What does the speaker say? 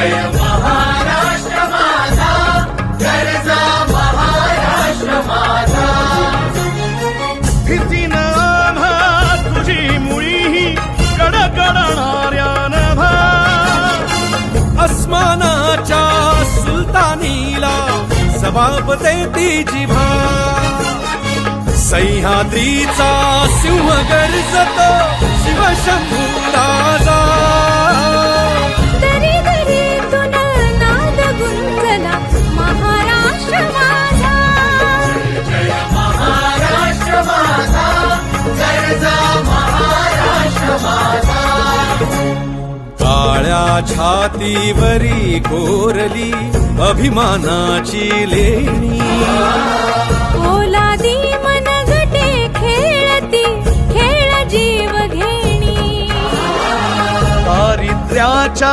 जय महाराष्ट्र माझा, गरजा महाराष्ट्र माझा. भीती न आम्हा तुझी मुळी कडकडणाऱ्या नभा, अस्मानाच्या सुलतानीला जबाब देती जिभा. सह्याद्रीचा सिंह गर्जतो शिवशंभू राजा. दरी दरीतून नाद गुंजला महाराष्ट्र माझा. जय महाराष्ट्र माझा, गरजा महाराष्ट्र माझा. काळ्या छातीवरी कोरली अभिमानाची लेणी. ओलादी मनगटे खेळती खेळ जीव घेणी. दारिद्र्याच्या